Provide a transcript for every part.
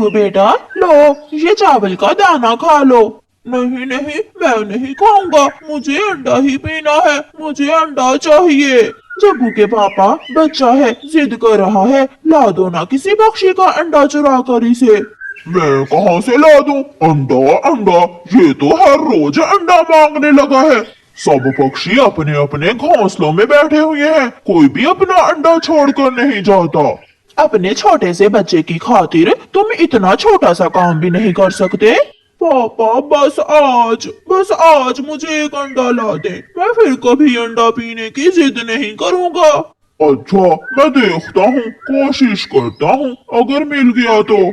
देखो बेटा, लो ये चावल का दाना खा लो। नहीं नहीं, मैं नहीं खाऊंगा, मुझे अंडा ही पीना है, मुझे अंडा चाहिए। जग्गू के पापा, बच्चा है, जिद कर रहा है, ला दो ना किसी पक्षी का अंडा चुरा कर इसे। मैं कहाँ से ला दूं अंडा? अंडा ये तो हर रोज अंडा मांगने लगा है। सब पक्षी अपने अपने घोंसलों में बैठे हुए हैं, कोई भी अपना अंडा छोड़कर नहीं जाता। अपने छोटे से बच्चे की खातिर तुम इतना छोटा सा काम भी नहीं कर सकते? पापा बस आज मुझे एक अंडा ला दे, मैं फिर कभी अंडा पीने की जिद नहीं करूँगा। अच्छा, मैं देखता हूँ, कोशिश करता हूँ, अगर मिल गया तो।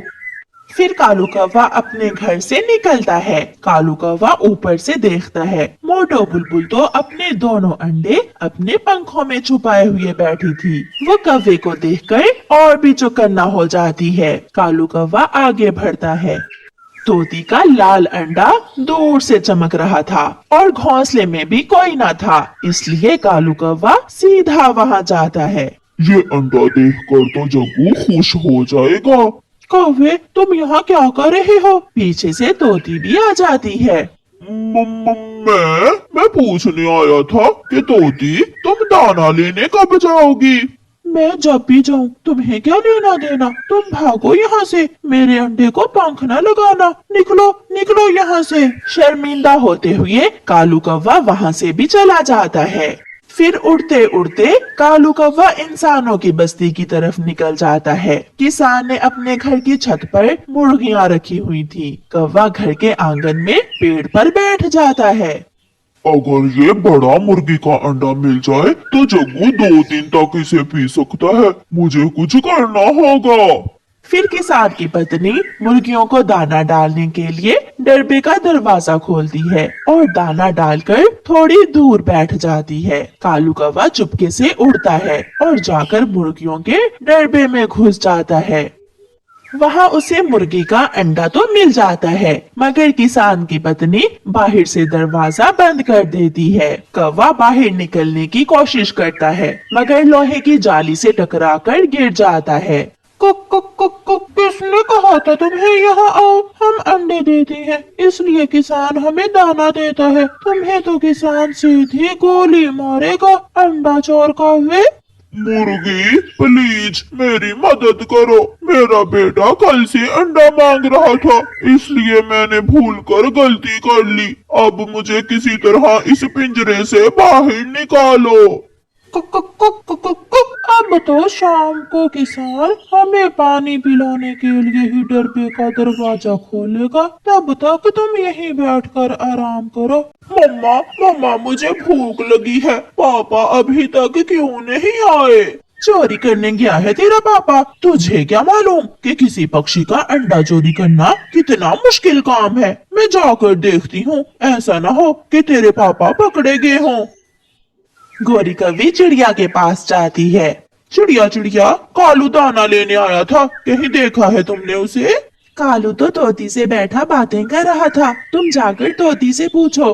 फिर कालू कौवा अपने घर से निकलता है। कालू कौवा ऊपर से देखता है, मोटो बुलबुल तो अपने दोनों अंडे अपने पंखों में छुपाए हुए बैठी थी। वो कौवे को देखकर और भी चौकन्ना हो जाती है। कालू कौवा आगे बढ़ता है। तोती का लाल अंडा दूर से चमक रहा था और घोंसले में भी कोई न था, इसलिए कालू कौवा सीधा वहाँ जाता है। ये अंडा देखकर तो जग्गू खुश हो जाएगा। कौवे, तुम यहाँ क्या कर रहे हो? पीछे से तोती भी आ जाती है। मैं पूछने आया था कि तोती, तुम दाना लेने कब जाओगी? मैं जब भी जाऊँ, तुम्हें क्या लेना देना? तुम भागो यहाँ से, मेरे अंडे को पंख न लगाना, निकलो निकलो यहाँ से। शर्मिंदा होते हुए कालू कौवा वहाँ से भी चला जाता है। फिर उड़ते उड़ते कालू कौवा इंसानों की बस्ती की तरफ निकल जाता है। किसान ने अपने घर की छत पर मुर्गियाँ रखी हुई थी। कौवा घर के आंगन में पेड़ पर बैठ जाता है। अगर ये बड़ा मुर्गी का अंडा मिल जाए तो जग्गू 2 दिन तक इसे पी सकता है, मुझे कुछ करना होगा। फिर किसान की पत्नी मुर्गियों को दाना डालने के लिए डरबे का दरवाजा खोलती है और दाना डालकर थोड़ी दूर बैठ जाती है। कालू कौवा चुपके से उड़ता है और जाकर मुर्गियों के डरबे में घुस जाता है। वहाँ उसे मुर्गी का अंडा तो मिल जाता है, मगर किसान की पत्नी बाहर से दरवाजा बंद कर देती है। कौवा बाहर निकलने की कोशिश करता है, मगर लोहे की जाली से टकराकर गिर जाता है। कुक कुक कुक कुक, किसने कहा था तुम्हें यहाँ आओ? हम अंडे देते हैं, इसलिए किसान हमें दाना देता है। तुम्हें तो किसान सीधी गोली मारेगा, अंडा चोर कौवे। मुर्गी, प्लीज मेरी मदद करो, मेरा बेटा कल से अंडा मांग रहा था, इसलिए मैंने भूलकर गलती कर ली। अब मुझे किसी तरह इस पिंजरे से बाहर निकालो। Cook cook cook cook cook cook. अब तो शाम को किसान हमें पानी पिलाने के लिए ही डरबे का दरवाजा खोलेगा, तब तक तुम यहीं बैठकर आराम करो। मम्मा मम्मा, मुझे भूख लगी है, पापा अभी तक क्यों नहीं आए? चोरी करने गया है तेरा पापा, तुझे क्या मालूम कि किसी पक्षी का अंडा चोरी करना कितना मुश्किल काम है। मैं जाकर देखती हूँ, ऐसा न हो कि तेरे पापा पकड़े गए हों। गोरी कौवी चिड़िया के पास जाती है। चिड़िया चिड़िया, कालू दाना लेने आया था, कहीं देखा है तुमने उसे? कालू तो तोती से बैठा बातें कर रहा था, तुम जाकर तोती से पूछो।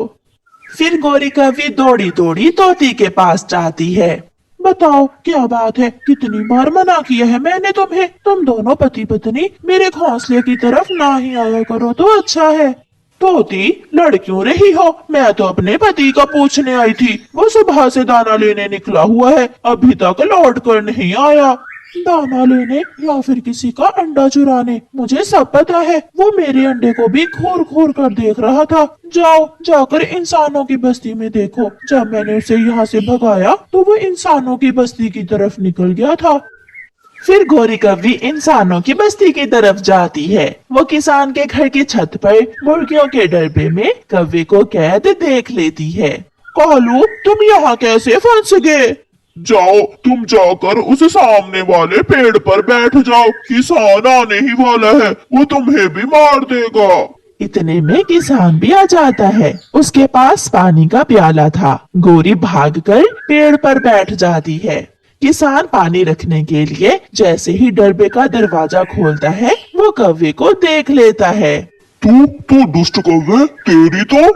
फिर गोरी कौवी दौड़ी दौड़ी तोती के पास जाती है। बताओ क्या बात है, कितनी बार मना किया है मैंने तुम्हें, तुम दोनों पति पत्नी मेरे घोंसले की तरफ ना ही आया करो तो अच्छा है। तोती, लड़ क्यों रही हो? मैं तो अपने पति का पूछने आई थी, वो सुबह से दाना लेने निकला हुआ है, अभी तक लौट कर नहीं आया। दाना लेने या फिर किसी का अंडा चुराने, मुझे सब पता है। वो मेरे अंडे को भी घूर घूर कर देख रहा था। जाओ जाकर इंसानों की बस्ती में देखो। जब मैंने उसे यहाँ से भगाया तो वो इंसानों की बस्ती की तरफ निकल गया था। फिर गोरी कौवी इंसानों की बस्ती की तरफ जाती है। वो किसान के घर की छत पर मुर्गियों के डरबे में कौवे को कैद देख लेती है। कालू, तुम यहाँ कैसे फंस गए? जाओ, तुम जाकर उस सामने वाले पेड़ पर बैठ जाओ, किसान आने ही वाला है, वो तुम्हें भी मार देगा। इतने में किसान भी आ जाता है, उसके पास पानी का प्याला था। गोरी भागकर पेड़ पर बैठ जाती है। किसान पानी रखने के लिए जैसे ही डरबे का दरवाजा खोलता है, वो कौवे को देख लेता है। तू दुष्ट कौवे, तेरी तो।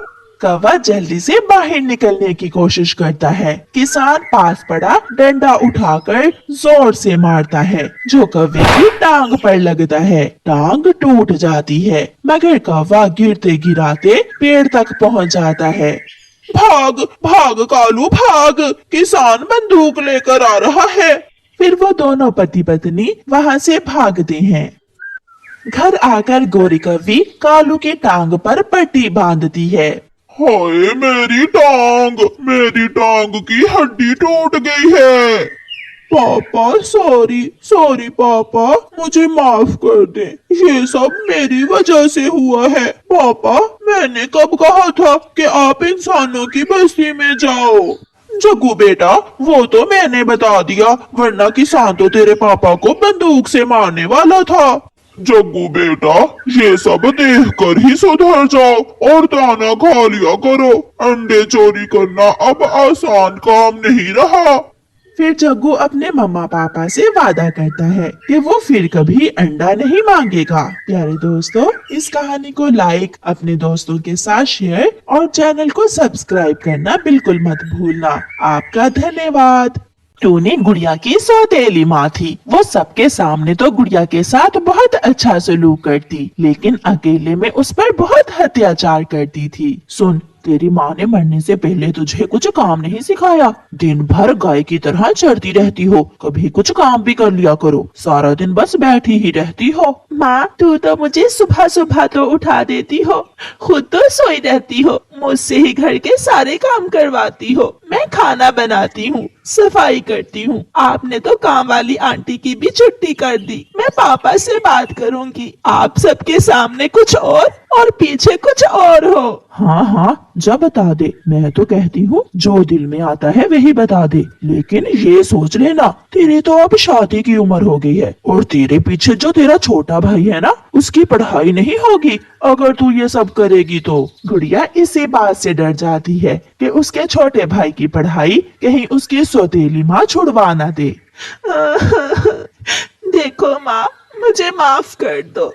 कौवा जल्दी से बाहर निकलने की कोशिश करता है। किसान पास पड़ा डंडा उठाकर जोर से मारता है, जो कौवे की टांग पर लगता है। टांग टूट जाती है, मगर कौवा गिरते गिराते पेड़ तक पहुंच जाता है। भाग भाग कालू भाग, किसान बंदूक लेकर आ रहा है। फिर वो दोनों पति पत्नी वहाँ से भागते हैं। घर आकर गोरी कौवी कालू की टांग पर पट्टी बांधती है। हाय मेरी टांग की हड्डी टूट गई है। पापा सॉरी सॉरी पापा, मुझे माफ कर दे, ये सब मेरी वजह से हुआ है। पापा मैंने कब कहा था कि आप इंसानों की बस्ती में जाओ। जग्गू बेटा वो तो मैंने बता दिया, वरना किसान तो तेरे पापा को बंदूक से मारने वाला था। जग्गू बेटा ये सब देखकर ही सुधर जाओ और दाना खा लिया करो। अंडे चोरी करना अब आसान काम नहीं रहा। फिर जग्गू अपने मम्मा पापा से वादा करता है कि वो फिर कभी अंडा नहीं मांगेगा। प्यारे दोस्तों, इस कहानी को लाइक, अपने दोस्तों के साथ शेयर और चैनल को सब्सक्राइब करना बिल्कुल मत भूलना। आपका धन्यवाद। टूनी गुड़िया की सौतेली माँ थी। वो सबके सामने तो गुड़िया के साथ बहुत अच्छा सलूक करती, लेकिन अकेले में उस पर बहुत अत्याचार करती थी। सुन, तेरी माँ ने मरने से पहले तुझे कुछ काम नहीं सिखाया। दिन भर गाय की तरह चढ़ती रहती हो, कभी कुछ काम भी कर लिया करो। सारा दिन बस बैठी ही रहती हो। माँ तू तो मुझे सुबह सुबह तो उठा देती हो, खुद तो सोई रहती हो, मुझसे ही घर के सारे काम करवाती हो। मैं खाना बनाती हूँ, सफाई करती हूँ। आपने तो काम वाली आंटी की भी छुट्टी कर दी। मैं पापा से बात करूँगी। आप सबके सामने कुछ और पीछे कुछ और हो। हाँ हाँ जा बता दे, मैं तो कहती हूँ जो दिल में आता है वही बता दे। लेकिन ये सोच लेना, तेरी तो अब शादी की उम्र हो गई है और तेरे पीछे जो तेरा छोटा भाई है ना, उसकी पढ़ाई नहीं होगी अगर तू ये सब करेगी तो। गुड़िया इसी बात से डर जाती है कि उसके छोटे भाई की पढ़ाई कहीं उसकी सौतेली माँ छुड़वा ना दे। देखो माँ, मुझे माफ कर दो,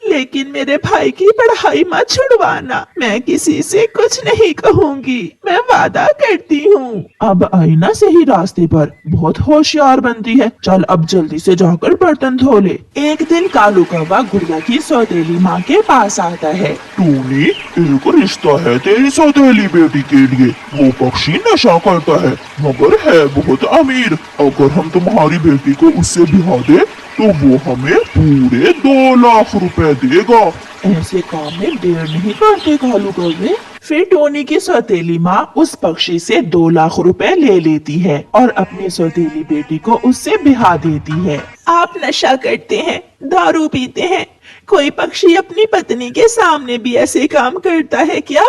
लेकिन मेरे भाई की पढ़ाई मत छुड़वाना। मैं किसी से कुछ नहीं कहूँगी, मैं वादा करती हूँ। अब आई ना सही रास्ते पर, बहुत होशियार बनती है। चल अब जल्दी से जाकर बर्तन धो ले। एक दिन कालू कौवा गुड़िया की सौतेली माँ के पास आता है। टूनी, एक रिश्ता है तेरी सौतेली बेटी के लिए। वो पक्षी नशा करता है मगर है बहुत अमीर। अगर हम तुम्हारी बेटी को उससे ब्याह दे तो वो हमें पूरे 2 लाख रुपए देगा। ऐसे काम में देर नहीं करते कालू कौवे। फिर टोनी की सौतेली माँ उस पक्षी से 2 लाख रुपए ले लेती है और अपनी सौतेली बेटी को उससे ब्याह देती है। आप नशा करते हैं, दारू पीते हैं, कोई पक्षी अपनी पत्नी के सामने भी ऐसे काम करता है क्या?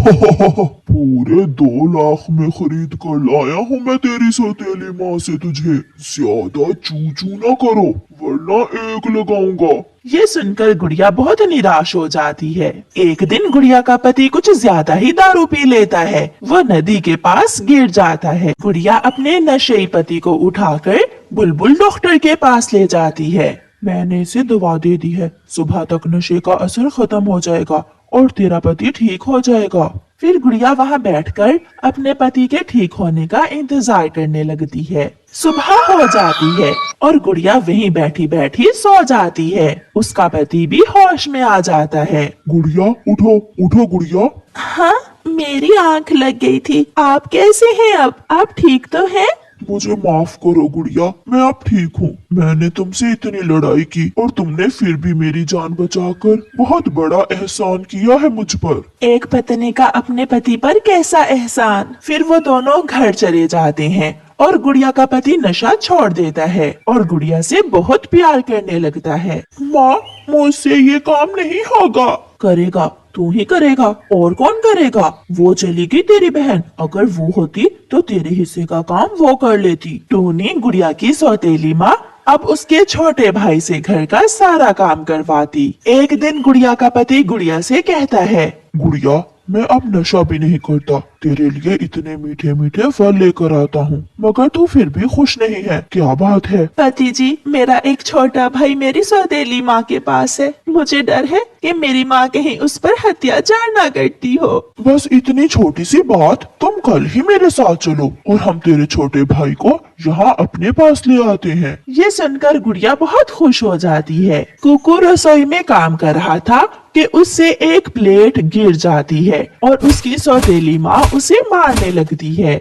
पूरे 2 लाख में खरीद कर लाया हूँ मैं तेरी सौतेली माँ से तुझे। ज्यादा चू ना करो वरना एक लगाऊंगा। ये सुनकर गुड़िया बहुत निराश हो जाती है। एक दिन गुड़िया का पति कुछ ज्यादा ही दारू पी लेता है। वो नदी के पास गिर जाता है। गुड़िया अपने नशेई पति को उठाकर बुलबुल डॉक्टर के पास ले जाती है। मैंने इसे दवा दे दी है, सुबह तक नशे का असर खत्म हो जाएगा और तेरा पति ठीक हो जाएगा। फिर गुड़िया वहाँ बैठकर अपने पति के ठीक होने का इंतजार करने लगती है। सुबह हो जाती है और गुड़िया वहीं बैठी बैठी सो जाती है। उसका पति भी होश में आ जाता है। गुड़िया उठो उठो गुड़िया। हाँ, मेरी आँख लग गई थी। आप कैसे हैं अब? आप ठीक तो हैं? मुझे माफ करो गुड़िया, मैं अब ठीक हूँ। मैंने तुमसे इतनी लड़ाई की और तुमने फिर भी मेरी जान बचाकर बहुत बड़ा एहसान किया है मुझ पर। एक पत्नी का अपने पति पर कैसा एहसान। फिर वो दोनों घर चले जाते हैं और गुड़िया का पति नशा छोड़ देता है और गुड़िया से बहुत प्यार करने लगता है। माँ, मुझसे ये काम नहीं होगा। करेगा, तू ही करेगा, और कौन करेगा? वो चली गई तेरी बहन, अगर वो होती तो तेरे हिस्से का काम वो कर लेती। टूनी गुड़िया की सौतेली माँ अब उसके छोटे भाई से घर का सारा काम करवाती। एक दिन गुड़िया का पति गुड़िया से कहता है, गुड़िया मैं अब नशा भी नहीं करता, तेरे लिए इतने मीठे मीठे फल लेकर आता हूँ, मगर तू फिर भी खुश नहीं है, क्या बात है? पति जी, मेरा एक छोटा भाई मेरी सौतेली माँ के पास है। मुझे डर है कि मेरी माँ कहीं उस पर अत्याचार ना करती हो। बस इतनी छोटी सी बात, तुम कल ही मेरे साथ चलो और हम तेरे छोटे भाई को यहाँ अपने पास ले आते हैं। ये सुनकर गुड़िया बहुत खुश हो जाती है। कुकू रसोई में काम कर रहा था कि उससे एक प्लेट गिर जाती है और उसकी सौतेली माँ उसे मारने लगती है।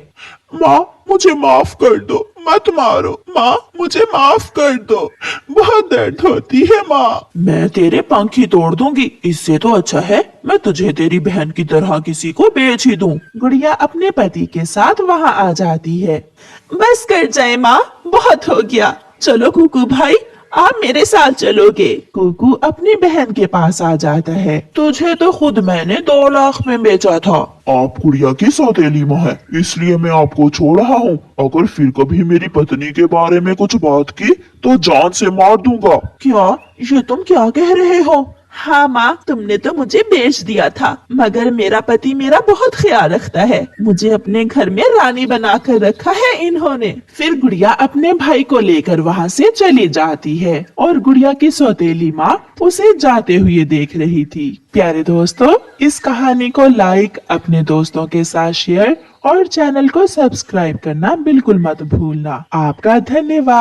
माँ मुझे माफ कर दो, मत मारो माँ, मुझे माफ कर दो, बहुत दर्द होती है माँ। मैं तेरे पंख ही तोड़ दूंगी, इससे तो अच्छा है मैं तुझे तेरी बहन की तरह किसी को बेच ही दूं। गुड़िया अपने पति के साथ वहाँ आ जाती है। बस कर जाए माँ, बहुत हो गया, चलो कुकू भाई आप मेरे साथ चलोगे। कुकू अपनी बहन के पास आ जाता है। तुझे तो खुद मैंने 2 लाख में बेचा था। आप गुड़िया की सौतेली माँ है, इसलिए मैं आपको छोड़ रहा हूँ। अगर फिर कभी मेरी पत्नी के बारे में कुछ बात की तो जान से मार दूंगा। क्या ये तुम क्या कह रहे हो? हाँ माँ, तुमने तो मुझे बेच दिया था, मगर मेरा पति मेरा बहुत ख्याल रखता है। मुझे अपने घर में रानी बनाकर रखा है इन्होंने। फिर गुड़िया अपने भाई को लेकर वहाँ से चली जाती है और गुड़िया की सौतेली माँ उसे जाते हुए देख रही थी। प्यारे दोस्तों, इस कहानी को लाइक, अपने दोस्तों के साथ शेयर और चैनल को सब्सक्राइब करना बिल्कुल मत भूलना। आपका धन्यवाद।